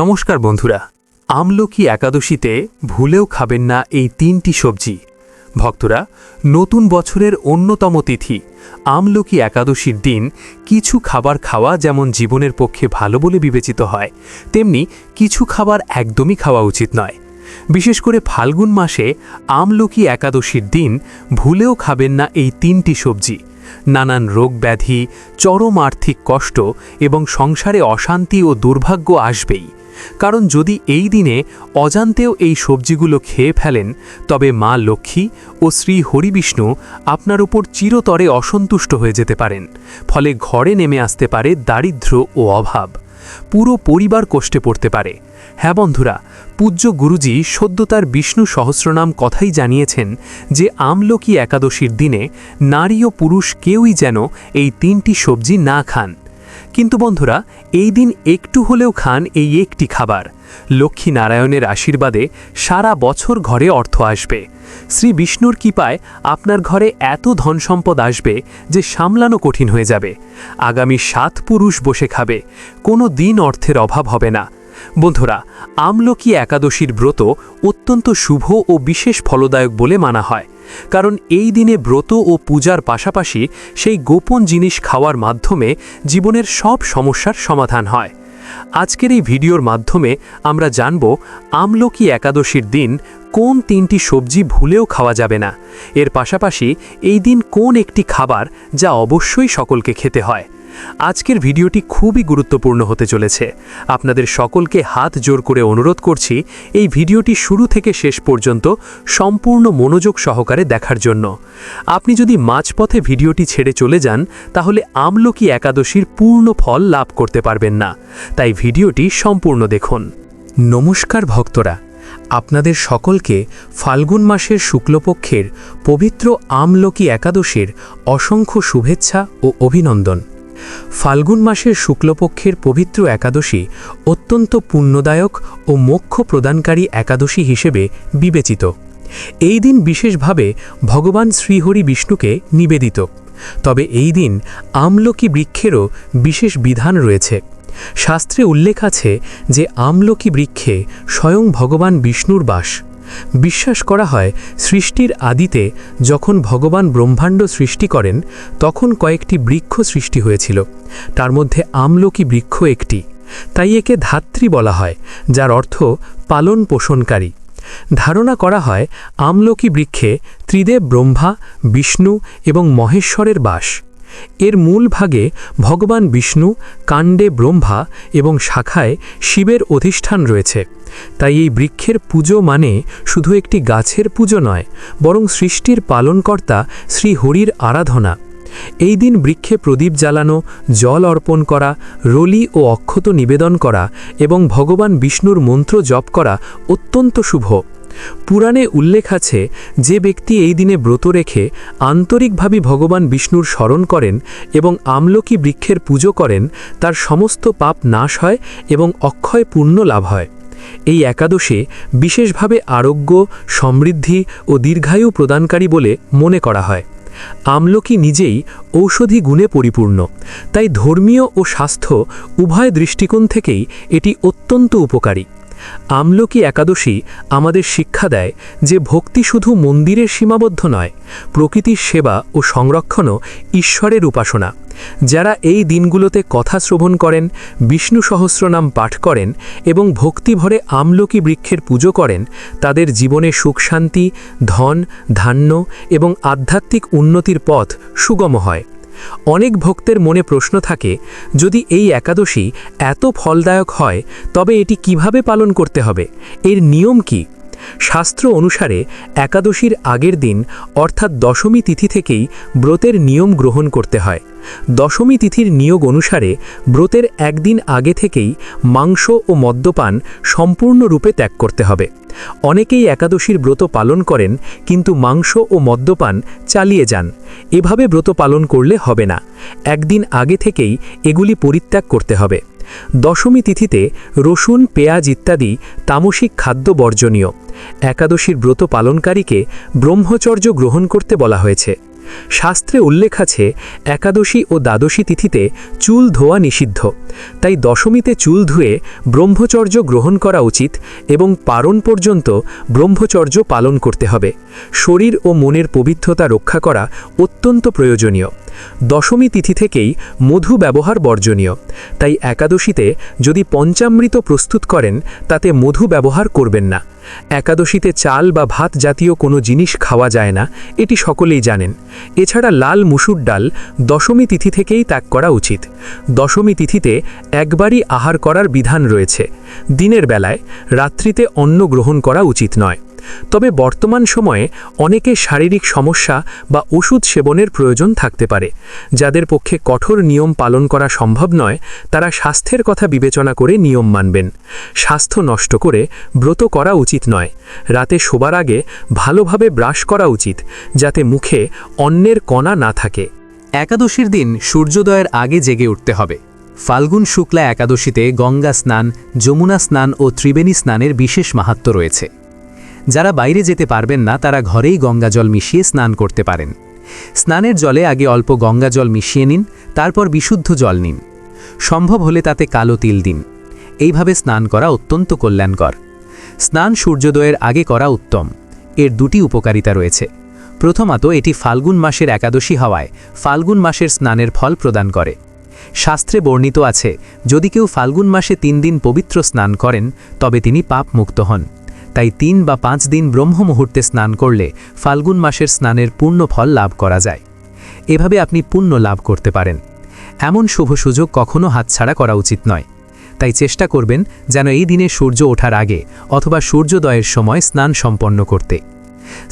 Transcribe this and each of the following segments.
নমস্কার বন্ধুরা, আমলকি একাদশীতে ভুলেও খাবেন না এই তিনটি সবজি। ভক্তরা, নতুন বছরের অন্যতম তিথি আমলকি একাদশীর দিন কিছু খাবার খাওয়া যেমন জীবনের পক্ষে ভালো বলে বিবেচিত হয়, তেমনি কিছু খাবার একদমই খাওয়া উচিত নয়। বিশেষ করে ফাল্গুন মাসে আমলকি একাদশীর দিন ভুলেও খাবেন না এই তিনটি সবজি। নানান রোগ ব্যাধি, চরম আর্থিক কষ্ট এবং সংসারে অশান্তি ও দুর্ভাগ্য আসবেই। কারণ যদি এই দিনে অজান্তেও এই সবজিগুলো খেয়ে ফেলেন, তবে মা লক্ষ্মী ও শ্রী হরিবিষ্ণু আপনার উপর চিরতরে অসন্তুষ্ট হয়ে যেতে পারেন। ফলে ঘরে নেমে আসতে পারে দারিদ্র্য ও অভাব, পুরো পরিবার কষ্টে পড়তে পারে। হ্যাঁ বন্ধুরা, পূজ্য গুরুজি সদ্য তার বিষ্ণু সহস্রনাম কথাই জানিয়েছেন যে আমলকি একাদশীর দিনে নারী ও পুরুষ কেউই যেন এই তিনটি সবজি না খান। কিন্তু বন্ধুরা, এই দিন একটু হলেও খান এই একটি খাবার। লক্ষ্মী নারায়ণের আশীর্বাদে সারা বছর ঘরে অর্থ আসবে। শ্রী বিষ্ণুর কৃপায় আপনার ঘরে এত ধনসম্পদ আসবে যে সামলানো কঠিন হয়ে যাবে। আগামী 7 পুরুষ বসে খাবে, কোনো দিন অর্থের অভাব হবে না। বন্ধুরা, আমলকি একাদশীর ব্রত অত্যন্ত শুভ ও বিশেষ ফলদায়ক বলে মানা হয়। কারণ এই দিনে ব্রত ও পূজার পাশাপাশি সেই গোপন জিনিস খাওয়ার মাধ্যমে জীবনের সব সমস্যার সমাধান হয়। আজকের এই ভিডিওর মাধ্যমে আমরা জানব আমলকি একাদশীর দিন কোন 3টি সবজি ভুলেও খাওয়া যাবে না। এর পাশাপাশি এই দিন কোন একটি খাবার যা অবশ্যই সকলকে খেতে হয়। আজকের ভিডিওটি খুবই গুরুত্বপূর্ণ হতে চলেছে। আপনাদের সকলকে হাত জোর করে অনুরোধ করছি এই ভিডিওটি শুরু থেকে শেষ পর্যন্ত সম্পূর্ণ মনোযোগ সহকারে দেখার জন্য। আপনি যদি মাঝপথে ভিডিওটি ছেড়ে চলে যান, তাহলে আমলকি একাদশীর পূর্ণ ফল লাভ করতে পারবেন না। তাই ভিডিওটি সম্পূর্ণ দেখুন। নমস্কার ভক্তরা, আপনাদের সকলকে ফাল্গুন মাসের শুক্লপক্ষের পবিত্র আমলকি একাদশীর অসংখ্য শুভেচ্ছা ও অভিনন্দন। ফাল্গুন মাসের শুক্লপক্ষের পবিত্র একাদশী অত্যন্ত পুণ্যদায়ক ও মোক্ষ প্রদানকারী একাদশী হিসেবে বিবেচিত। এই দিন বিশেষভাবে ভগবান শ্রীহরি বিষ্ণুকে নিবেদিত। তবে এই দিন আমলকি বৃক্ষেরও বিশেষ বিধান রয়েছে। শাস্ত্রে উল্লেখ আছে যে আমলকি বৃক্ষে স্বয়ং ভগবান বিষ্ণুর বাস। বিশ্বাস করা হয় সৃষ্টির আদিতে যখন ভগবান ব্রহ্মাণ্ড সৃষ্টি করেন, তখন কয়েকটি বৃক্ষ সৃষ্টি হয়েছিল। তার মধ্যে আমলকি বৃক্ষ একটি। তাই একে ধাত্রী বলা হয়, যার অর্থ পালন পোষণকারী। ধারণা করা হয় আমলকি বৃক্ষে ত্রিদেব ব্রহ্মা, বিষ্ণু এবং মহেশ্বরের বাস। এর মূল ভাগে ভগবান বিষ্ণু, কাণ্ডে ব্রহ্মা এবং শাখায় শিবের অধিষ্ঠান রয়েছে। তাই এই বৃক্ষের পুজো মানে শুধু একটি গাছের পুজো নয়, বরং সৃষ্টির পালনকর্তা শ্রী হরির আরাধনা। এই দিন বৃক্ষে প্রদীপ জ্বালানো, জল অর্পণ করা, রলি ও অক্ষত নিবেদন করা এবং ভগবান বিষ্ণুর মন্ত্র জপ করা অত্যন্ত শুভ। পুরাণে উল্লেখ আছে যে ব্যক্তি এই দিনে ব্রত রেখে আন্তরিকভাবে ভগবান বিষ্ণুর স্মরণ করেন এবং আমলকি বৃক্ষের পুজো করেন, তার সমস্ত পাপ নাশ হয় এবং অক্ষয় পুণ্য লাভ হয়। এই একাদশী বিশেষভাবে আরোগ্য, সমৃদ্ধি ও দীর্ঘায়ু প্রদানকারী বলে মনে করা হয়। আমলকি নিজেই ঔষধি গুণে পরিপূর্ণ, তাই ধর্মীয় ও স্বাস্থ্য উভয় দৃষ্টিকোণ থেকেই এটি অত্যন্ত উপকারী। আমলকি একাদশী আমাদের শিক্ষা দেয় যে ভক্তি শুধু মন্দিরের সীমাবদ্ধ নয়, প্রকৃতির সেবা ও সংরক্ষণও ঈশ্বরের উপাসনা। যারা এই দিনগুলোতে কথা শ্রবণ করেন, বিষ্ণু সহস্রনাম পাঠ করেন এবং ভক্তিভরে আমলকি বৃক্ষের পুজো করেন, তাদের জীবনে সুখ শান্তি, ধন ধান্য এবং আধ্যাত্মিক উন্নতির পথ সুগম হয়। অনেক ভক্তের মনে প্রশ্ন থাকে, যদি এই একাদশী এত ফলদায়ক হয়, তবে এটি কিভাবে পালন করতে হবে? এর নিয়ম কি? শাস্ত্র অনুসারে একাদশীর আগের দিন অর্থাৎ দশমী তিথি থেকেই ব্রতের নিয়ম গ্রহণ করতে হয়। দশমী তিথির নিয়োগ অনুসারে ব্রতের একদিন আগে থেকেই মাংস ও মদ্যপান সম্পূর্ণরূপে ত্যাগ করতে হবে। অনেকেই একাদশীর ব্রত পালন করেন কিন্তু মাংস ও মদ্যপান চালিয়ে যান। এভাবে ব্রত পালন করলে হবে না। একদিন আগে থেকেই এগুলি পরিত্যাগ করতে হবে। দশমী তিথিতে রসুন, পেঁয়াজ ইত্যাদি তামসিক খাদ্য বর্জনীয়। একাদশীর ব্রত পালনকারীকে ব্রহ্মচর্য গ্রহণ করতে বলা হয়েছে। শাস্ত্রে উল্লেখ আছে একাদশী ও দ্বাদশী তিথিতে চুল ধোয়া নিষিদ্ধ, তাই দশমীতে চুল ধুয়ে ব্রহ্মচর্য গ্রহণ করা উচিত এবং পারণ পর্যন্ত ব্রহ্মচর্য পালন করতে হবে। শরীর ও মনের পবিত্রতা রক্ষা করা অত্যন্ত প্রয়োজনীয়। দশমী তিথি থেকেই মধু ব্যবহার বর্জনীয়, তাই একাদশীতে যদি পঞ্চামৃত প্রস্তুত করেন তাতে মধু ব্যবহার করবেন না। একাদশীতে চাল বা ভাত জাতীয় কোনো জিনিস খাওয়া যায় না, এটি সকলেই জানেন। এছাড়া লাল মুসুর ডাল দশমী তিথি থেকেই ত্যাগ করা উচিত। দশমী তিথিতে একবারই আহার করার বিধান রয়েছে। দিনের বেলায়, রাত্রিতে অন্ন গ্রহণ করা উচিত নয়। তবে বর্তমান সময়ে অনেকে শারীরিক সমস্যা বা ওষুধ সেবনের প্রয়োজন থাকতে পারে। যাদের পক্ষে কঠোর নিয়ম পালন করা সম্ভব নয়, তারা স্বাস্থ্যের কথা বিবেচনা করে নিয়ম মানবেন। স্বাস্থ্য নষ্ট করে ব্রত করা উচিত নয়। রাতে শোবার আগে ভালোভাবে ব্রাশ করা উচিত, যাতে মুখে অন্নের কণা না থাকে। একাদশীর দিন সূর্যোদয়ের আগে জেগে উঠতে হবে। ফাল্গুন শুক্লা একাদশীতে গঙ্গা স্নান, যমুনা স্নান ও ত্রিবেণী স্নানের বিশেষ মাহাত্ম্য রয়েছে। যারা বাইরে যেতে পারবেন না তারা ঘরেই গঙ্গাজল মিশিয়ে স্নান করতে পারেন। স্নানের জলে আগে অল্প গঙ্গাজল মিশিয়ে নিন, তারপর বিশুদ্ধ জল নিন। সম্ভব হলে তাতে কালো তিল দিন। এইভাবে স্নান করা অত্যন্ত কল্যাণকর। স্নান সূর্যোদয়ের আগে করা উত্তম। এর দুটি উপকারিতা রয়েছে। প্রথমত, এটি ফাল্গুন মাসের একাদশী হওয়ায় ফাল্গুন মাসের স্নানের ফল প্রদান করে। শাস্ত্রে বর্ণিত আছে, যদি কেউ ফাল্গুন মাসে 3 দিন পবিত্র স্নান করেন তবে তিনি পাপ মুক্ত হন। তাই 3 বা 5 দিন ব্রহ্ম মুহূর্তে স্নান করলে ফাল্গুন মাসের স্নানের পূর্ণ ফল লাভ করা যায়। এভাবে আপনি পুণ্য লাভ করতে পারেন। এমন শুভ সুযোগ কখনো হাতছাড়া করা উচিত নয়। তাই চেষ্টা করবেন যেন এই দিনে সূর্য ওঠার আগে অথবা সূর্যোদয়ের সময় স্নান সম্পন্ন করতে।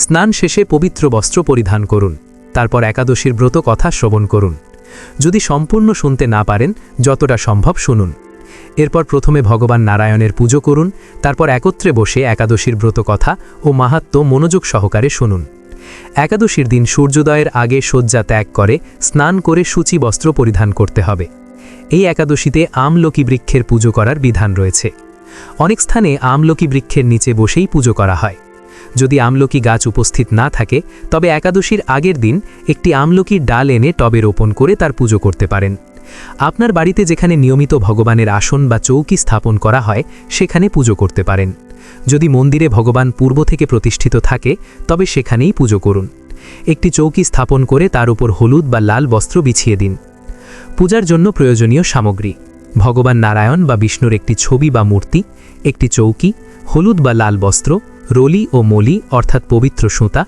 স্নান শেষে পবিত্র বস্ত্র পরিধান করুন। তারপর একাদশীর ব্রত কথা শ্রবণ করুন। যদি সম্পূর্ণ শুনতে না পারেন, যতটা সম্ভব শুনুন। এরপর প্রথমে ভগবান নারায়ণের পুজো করুন, তারপর একত্রে বসে একাদশীর ব্রত কথা ও মাহাত্ম্য মনোযোগ সহকারে শুনুন। একাদশীর দিন সূর্যোদয়ের আগে শয্যা ত্যাগ করে স্নান করে সূচি বস্ত্র পরিধান করতে হবে। এই একাদশীতে আমলকি বৃক্ষের পুজো করার বিধান রয়েছে। অনেক স্থানে আমলকি বৃক্ষের নিচে বসেই পুজো করা হয়। যদি আমলকি গাছ উপস্থিত না থাকে, তবে একাদশীর আগের দিন একটি আমলকির ডাল এনে টবে রোপণ করে তার পুজো করতে পারেন। আপনার বাড়িতে যেখানে নিয়মিত ভগবানের আসন বা চৌকি স্থাপন করা হয়, সেখানে পুজো করতে পারেন। যদি মন্দিরে ভগবান পূর্ব থেকে প্রতিষ্ঠিত থাকে, তবে সেখানেই পুজো করুন। একটি চৌকি স্থাপন করে তার উপর হলুদ বা লাল বস্ত্র বিছিয়ে দিন। পূজার জন্য প্রয়োজনীয় সামগ্রী: ভগবান নারায়ণ বা বিষ্ণুর একটি ছবি বা মূর্তি, একটি চৌকি, হলুদ বা লাল বস্ত্র, রলি ও মলি অর্থাৎ পবিত্র সুতা,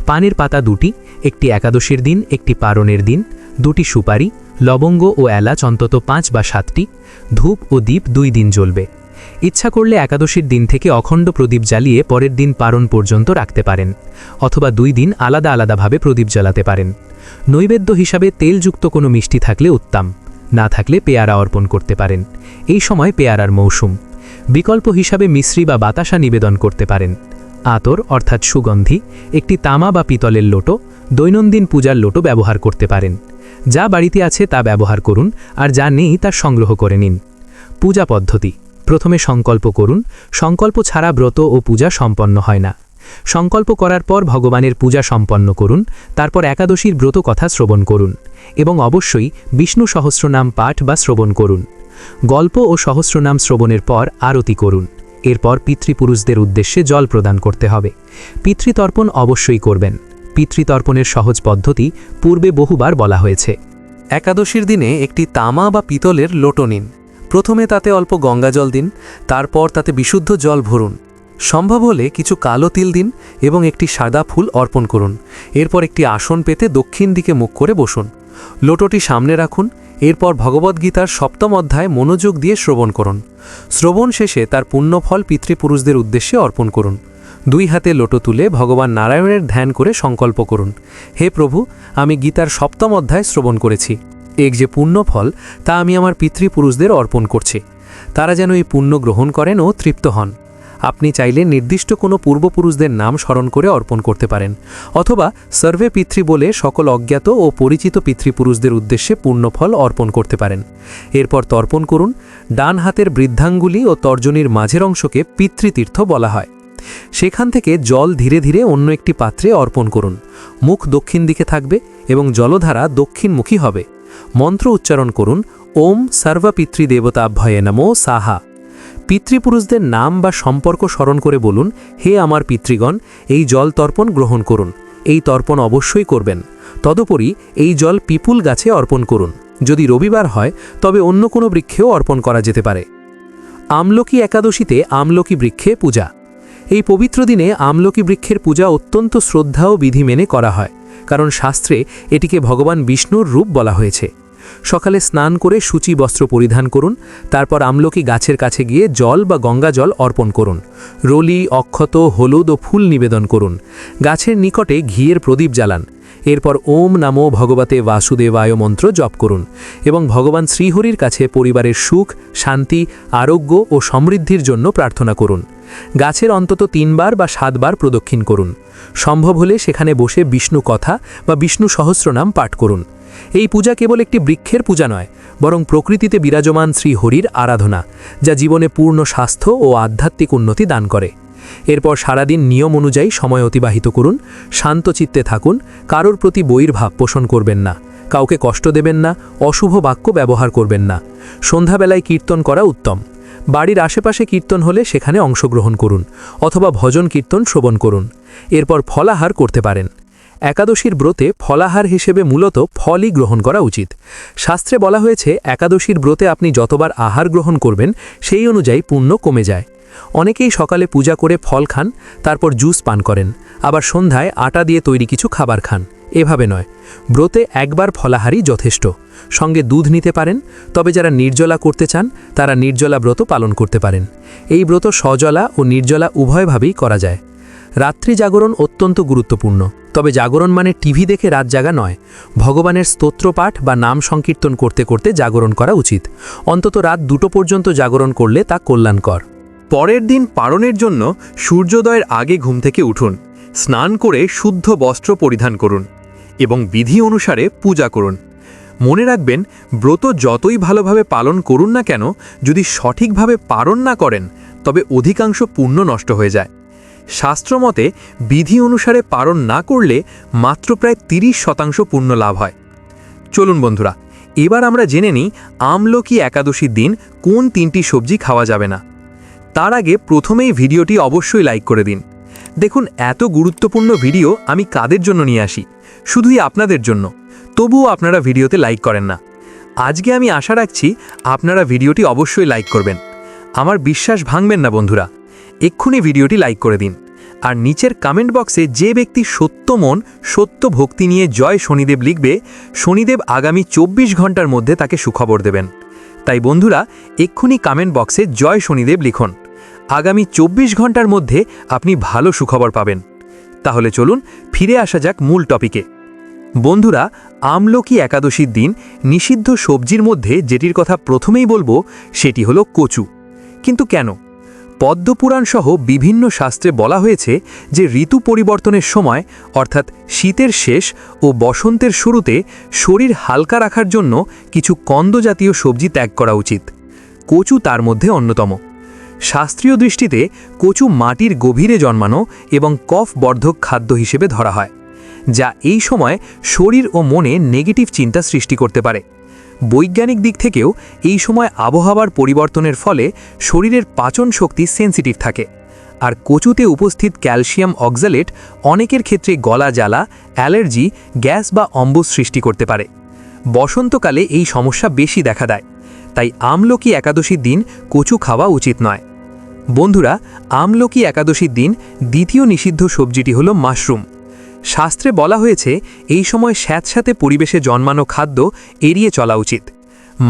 পানের পাতা 2টি, একটি একাদশীর দিন, একটি পারণের দিন, 2টি সুপারি, লবঙ্গ ও এলাচ অন্তত 5 বা 7টি, ধূপ ও দীপ 2 দিন জ্বলবে। ইচ্ছা করলে একাদশীর দিন থেকে অখণ্ড প্রদীপ জ্বালিয়ে পরের দিন পারণ পর্যন্ত রাখতে পারেন, অথবা 2 দিন আলাদা আলাদাভাবে প্রদীপ জ্বালাতে পারেন। নৈবেদ্য হিসাবে তেলযুক্ত কোনো মিষ্টি থাকলে উত্তম, না থাকলে পেয়ারা অর্পণ করতে পারেন। এই সময় পেয়ারার মৌসুম। বিকল্প হিসাবে মিশ্রি বা বাতাসা নিবেদন করতে পারেন। আতর অর্থাৎ সুগন্ধি, একটি তামা বা পিতলের লোটো, দৈনন্দিন পূজার লোটো ব্যবহার করতে পারেন। যা বাড়িতে আছে তা ব্যবহার করুন, আর যা নেই তা সংগ্রহ করে নিন। পূজা পদ্ধতি: প্রথমে সংকল্প করুন। সংকল্প ছাড়া ব্রত ও পূজা সম্পন্ন হয় না। সংকল্প করার পর ভগবানের পূজা সম্পন্ন করুন, তারপর একাদশীর ব্রত কথা শ্রবণ করুন এবং অবশ্যই বিষ্ণু সহস্রনাম পাঠ বা শ্রবণ করুন। গল্প ও সহস্রনাম শ্রবণের পর আরতি করুন। এরপর পিতৃপুরুষদের উদ্দেশ্যে জল প্রদান করতে হবে। পিতৃতর্পণ অবশ্যই করবেন। পিতৃতর্পণের সহজ পদ্ধতি পূর্বে বহুবার বলা হয়েছে। একাদশীর দিনে একটি তামা বা পিতলের লোটো নিন। প্রথমে তাতে অল্প গঙ্গাজল দিন, তারপর তাতে বিশুদ্ধ জল ভরুন। সম্ভব হলে কিছু কালো তিল দিন এবং একটি সাদা ফুল অর্পণ করুন। এরপর একটি আসন পেতে দক্ষিণ দিকে মুখ করে বসুন। লোটোটি সামনে রাখুন। এরপর ভগবদ্গীতার 7ম অধ্যায় মনোযোগ দিয়ে শ্রবণ করুন। শ্রবণ শেষে তার পুণ্যফল পিতৃপুরুষদের উদ্দেশ্যে অর্পণ করুন। 2 হাতে লোটো তুলে ভগবান নারায়ণের ধ্যান করে সংকল্প করুন, হে প্রভু, আমি গীতার 7ম অধ্যায় শ্রবণ করেছি। এর যে পুণ্যফল তা আমি আমার পিতৃপুরুষদের অর্পণ করছি। তারা যেন এই পুণ্য গ্রহণ করেন ও তৃপ্ত হন। আপনি চাইলে নির্দিষ্ট কোনো পূর্বপুরুষদের নাম স্মরণ করে অর্পণ করতে পারেন, অথবা সর্বে পিতৃ বলে সকল অজ্ঞাত ও পরিচিত পিতৃপুরুষদের উদ্দেশ্যে পুণ্যফল অর্পণ করতে পারেন। এরপর তর্পণ করুন। ডান হাতের বৃদ্ধাঙ্গুলি ও তর্জনীর মাঝের অংশকে পিতৃতীর্থ বলা হয়। সেখান থেকে জল ধীরে ধীরে অন্য একটি পাত্রে অর্পণ করুন। মুখ দক্ষিণ দিকে থাকবে এবং জলধারা দক্ষিণমুখী হবে। মন্ত্র উচ্চারণ করুন, ওম সর্বপিতৃদেবতাভ্যয়ে নমো সাহা। পিতৃপুরুষদের নাম বা সম্পর্ক স্মরণ করে বলুন, হে আমার পিতৃগণ, এই জল তর্পণ গ্রহণ করুন। এই তর্পণ অবশ্যই করবেন। তদুপরি এই জল পিপুল গাছে অর্পণ করুন। যদি রবিবার হয় তবে অন্য কোনো বৃক্ষেও অর্পণ করা যেতে পারে। আমলকি একাদশীতে আমলকি বৃক্ষে পূজা। এই পবিত্র দিনে আমলকি বৃক্ষের পূজা অত্যন্ত শ্রদ্ধা ও বিধি মেনে করা হয়, কারণ শাস্ত্রে এটিকে ভগবান বিষ্ণুর রূপ বলা হয়েছে। সকালে স্নান করে সূচি বস্ত্র পরিধান করুন, তারপর আমলকি গাছের কাছে গিয়ে জল বা গঙ্গা জল অর্পণ করুন। রলি, অক্ষত, হলুদ ও ফুল নিবেদন করুন। গাছের নিকটে ঘিয়ের প্রদীপ জ্বালান। এরপর ওম নমো ভগবতে বাসুদেবায় মন্ত্র জপ করুন এবং ভগবান শ্রীহরির কাছে পরিবারের সুখ, শান্তি, আরোগ্য ও সমৃদ্ধির জন্য প্রার্থনা করুন। গাছের অন্তত 3 বার বা 7 বার প্রদক্ষিণ করুন। সম্ভব হলে সেখানে বসে বিষ্ণু কথা বা বিষ্ণু সহস্রনাম পাঠ করুন। এই পূজা কেবল একটি বৃক্ষের পূজা নয়, বরং প্রকৃতিতে বিরাজমান শ্রীহরির আরাধনা, যা জীবনে পূর্ণ স্বাস্থ্য ও আধ্যাত্মিক উন্নতি দান করে। এরপর সারাদিন নিয়ম অনুযায়ী সময় অতিবাহিত করুন। শান্তচিত্তে থাকুন, কারোর প্রতি বৈরভাব পোষণ করবেন না, কাউকে কষ্ট দেবেন না, অশুভ বাক্য ব্যবহার করবেন না। সন্ধ্যাবেলায় কীর্তন করা উত্তম। বাড়ির আশেপাশে কীর্তন হলে সেখানে অংশগ্রহণ করুন অথবা ভজন কীর্তন শ্রবণ করুন। এরপর ফলাহার করতে পারেন। একাদশীর ব্রতে ফলাহার হিসেবে মূলত ফলই গ্রহণ করা উচিত। শাস্ত্রে বলা হয়েছে, একাদশীর ব্রতে আপনি যতবার আহার গ্রহণ করবেন সেই অনুযায়ী পুণ্য কমে যায়। অনেকেই সকালে পূজা করে ফল খান, তারপর জুস পান করেন, আবার সন্ধ্যায় আটা দিয়ে তৈরি কিছু খাবার খান। এভাবে নয়, ব্রতে একবার ফলাহারই যথেষ্ট। সঙ্গে দুধ নিতে পারেন, তবে যারা নির্জলা করতে চান তারা নির্জলা ব্রত পালন করতে পারেন। এই ব্রত সজলা ও নির্জলা উভয়ভাবেই করা যায়। রাত্রি জাগরণ অত্যন্ত গুরুত্বপূর্ণ, তবে জাগরণ মানে টিভি দেখে রাত জাগা নয়। ভগবানের স্তোত্রপাঠ বা নাম সংকীর্তন করতে করতে জাগরণ করা উচিত। অন্তত রাত 2টো পর্যন্ত জাগরণ করলে তা কল্যাণকর। পরের দিন পালনের জন্য সূর্যোদয়ের আগে ঘুম থেকে উঠুন, স্নান করে শুদ্ধ বস্ত্র পরিধান করুন এবং বিধি অনুসারে পূজা করুন। মনে রাখবেন, ব্রত যতই ভালোভাবে পালন করুন না কেন, যদি সঠিকভাবে পালন না করেন তবে অধিকাংশ পুণ্য নষ্ট হয়ে যায়। শাস্ত্রমতে বিধি অনুসারে পালন না করলে মাত্র প্রায় 30% পুণ্য লাভ হয়। চলুন বন্ধুরা, এবার আমরা জেনে নিই আমলকি একাদশীর দিন কোন 3টি সবজি খাওয়া যাবে না। তার আগে প্রথমেই ভিডিওটি অবশ্যই লাইক করে দিন। দেখুন, এত গুরুত্বপূর্ণ ভিডিও আমি কাদের জন্য নিয়ে আসি? শুধুই আপনাদের জন্য। তবুও আপনারা ভিডিওতে লাইক করেন না। আজকে আমি আশা রাখছি আপনারা ভিডিওটি অবশ্যই লাইক করবেন। আমার বিশ্বাস ভাঙবেন না বন্ধুরা, এক্ষুনি ভিডিওটি লাইক করে দিন। আর নিচের কমেন্ট বক্সে যে ব্যক্তি সত্য মন, সত্য ভক্তি নিয়ে জয় শনিদেব লিখবে, শনিদেব আগামী 24 ঘন্টার মধ্যে তাকে সুখবর দেবেন। তাই বন্ধুরা, এক্ষুনি কমেন্ট বক্সে জয় শনিদেব লিখুন। আগামী 24 ঘন্টার মধ্যে আপনি ভালো সুখবর পাবেন। তাহলে চলুন ফিরে আসা যাক মূল টপিকে। বন্ধুরা, আমলকি একাদশীর দিন নিষিদ্ধ সবজির মধ্যে যেটির কথা প্রথমেই বলবো সেটি হলো কচু। কিন্তু কেন? পদ্মপুরাণ সহ বিভিন্ন শাস্ত্রে বলা হয়েছে যে ঋতু পরিবর্তনের সময়, অর্থাৎ শীতের শেষ ও বসন্তের শুরুতে শরীর হালকা রাখার জন্য কিছু কন্দজাতীয় সবজি ত্যাগ করা উচিত। কচু তার মধ্যে অন্যতম। শাস্ত্রীয় দৃষ্টিতে কচু মাটির গভীরে জন্মানো এবং কফ বর্ধক খাদ্য হিসেবে ধরা হয়, যা এই সময় শরীর ও মনে নেগেটিভ চিন্তা সৃষ্টি করতে পারে। বৈজ্ঞানিক দিক থেকেও এই সময় আবহাওয়ার পরিবর্তনের ফলে শরীরের পাচন শক্তি সেন্সিটিভ থাকে। আর কচুতে উপস্থিত ক্যালসিয়াম অক্সালেট অনেকের ক্ষেত্রে গলা জ্বালা, অ্যালার্জি, গ্যাস বা অম্বুজ সৃষ্টি করতে পারে। বসন্তকালে এই সমস্যা বেশি দেখা দেয়। তাই আমলকি একাদশীর দিন কচু খাওয়া উচিত নয়। বন্ধুরা, আমলকি একাদশীর দিন দ্বিতীয় নিষিদ্ধ সবজিটি হলো মাশরুম। শাস্ত্রে বলা হয়েছে এই সময় স্যাঁতস্যাঁতে পরিবেশে জন্মানো খাদ্য এড়িয়ে চলা উচিত।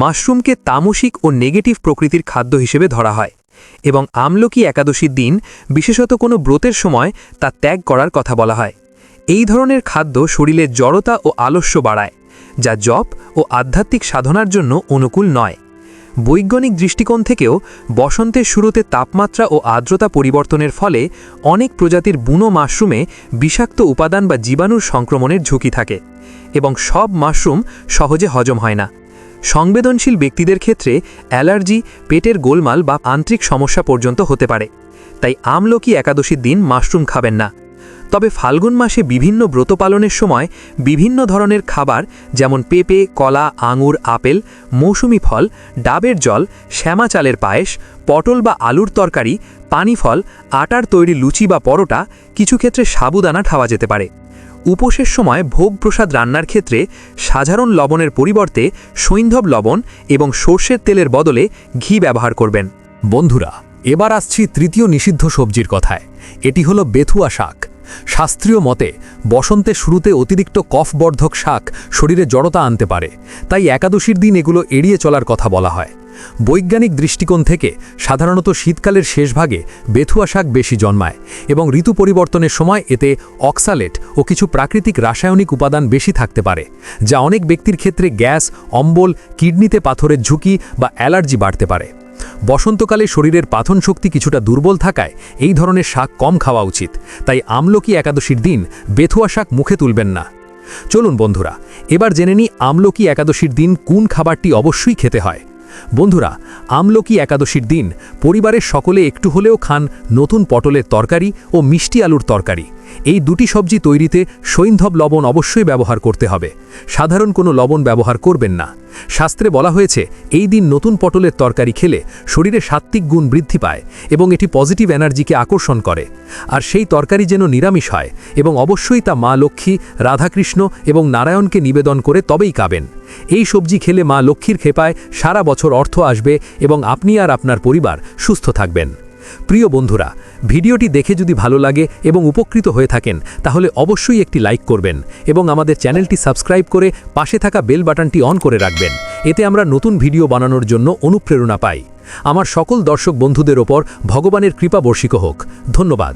মাশরুমকে তামসিক ও নেগেটিভ প্রকৃতির খাদ্য হিসেবে ধরা হয় এবং আমলকি একাদশীর দিন বিশেষত কোনো ব্রতের সময় তা ত্যাগ করার কথা বলা হয়। এই ধরনের খাদ্য শরীরের জড়তা ও আলস্য বাড়ায়, যা জপ ও আধ্যাত্মিক সাধনার জন্য অনুকূল নয়। বৈজ্ঞানিক দৃষ্টিকোণ থেকেও বসন্তের শুরুতে তাপমাত্রা ও আর্দ্রতা পরিবর্তনের ফলে অনেক প্রজাতির বুনো মাশরুমে বিষাক্ত উপাদান বা জীবাণুর সংক্রমণের ঝুঁকি থাকে এবং সব মাশরুম সহজে হজম হয় না। সংবেদনশীল ব্যক্তিদের ক্ষেত্রে অ্যালার্জি, পেটের গোলমাল বা আন্ত্রিক সমস্যা পর্যন্ত হতে পারে। তাই আমলকি একাদশীর দিন মাশরুম খাবেন না। তবে ফাল্গুন মাসে বিভিন্ন ব্রত পালনের সময় বিভিন্ন ধরনের খাবার যেমন পেঁপে, কলা, আঙুর, আপেল, মৌসুমি ফল, ডাবের জল, শ্যামা চালের পায়েস, পটল বা আলুর তরকারি, পানি ফল, আটার তৈরি লুচি বা পরোটা, কিছু ক্ষেত্রে সাবুদানা খাওয়া যেতে পারে। উপোসের সময় ভোগ প্রসাদ রান্নার ক্ষেত্রে সাধারণ লবণের পরিবর্তে সৈন্ধব লবণ এবং সর্ষের তেলের বদলে ঘি ব্যবহার করবেন। বন্ধুরা, এবার আসছি তৃতীয় নিষিদ্ধ সবজির কথায়। এটি হলো বেথুয়া শাক। শাস্ত্রীয় মতে বসন্তের শুরুতে অতিরিক্ত কফবর্ধক শাক শরীরে জড়তা আনতে পারে, তাই একাদশীর দিন এগুলো এড়িয়ে চলার কথা বলা হয়। বৈজ্ঞানিক দৃষ্টিকোণ থেকে সাধারণত শীতকালের শেষভাগে বেথুয়া শাক বেশি জন্মায় এবং ঋতু পরিবর্তনের সময় এতে অক্সালেট ও কিছু প্রাকৃতিক রাসায়নিক উপাদান বেশি থাকতে পারে, যা অনেক ব্যক্তির ক্ষেত্রে গ্যাস, অম্বল, কিডনিতে পাথরের ঝুঁকি বা অ্যালার্জি বাড়তে পারে। বসন্তকালে শরীরের পাথন শক্তি কিছুটা দুর্বল থাকায় এই ধরনের শাক কম খাওয়া উচিত, তাই আমলকি একাদশীর দিন বেথুয়া শাক মুখে তুলবেন না। চলুন বন্ধুরা, এবার জেনে নিই আমলকি একাদশীর দিন কোন খাবারটি অবশ্যই খেতে হয়। বন্ধুরা, আমলকি একাদশীর দিন পরিবারের সকলে একটু হলেও খান নতুন পটলের তরকারি ও মিষ্টি আলুর তরকারি। এই দুটি সবজি তৈরিতে সৈন্ধব লবণ অবশ্যই ব্যবহার করতে হবে, সাধারণ কোনো লবণ ব্যবহার করবেন না। শাস্ত্রে বলা হয়েছে এই দিন নতুন পটলের তরকারি খেলে শরীরে সাত্ত্বিক গুণ বৃদ্ধি পায় এবং এটি পজিটিভ এনার্জিকে আকর্ষণ করে। আর সেই তরকারি যেন নিরামিষ হয় এবং অবশ্যই তা মা লক্ষ্মী, রাধাকৃষ্ণ এবং নারায়ণকে নিবেদন করে তবেই খাবেন। এই সবজি খেলে মা লক্ষ্মীর কৃপায় সারা বছর অর্থ আসবে এবং আপনি আর আপনার পরিবার সুস্থ থাকবেন। প্রিয় বন্ধুরা, ভিডিওটি দেখে যদি ভালো লাগে এবং উপকৃত হয়ে থাকেন তাহলে অবশ্যই একটি লাইক করবেন এবং আমাদের চ্যানেলটি সাবস্ক্রাইব করে পাশে থাকা বেল বাটনটি অন করে রাখবেন। এতে আমরা নতুন ভিডিও বানানোর জন্য অনুপ্রেরণা পাই। আমার সকল দর্শক বন্ধুদের ওপর ভগবানের কৃপা বর্ষিত হোক। ধন্যবাদ।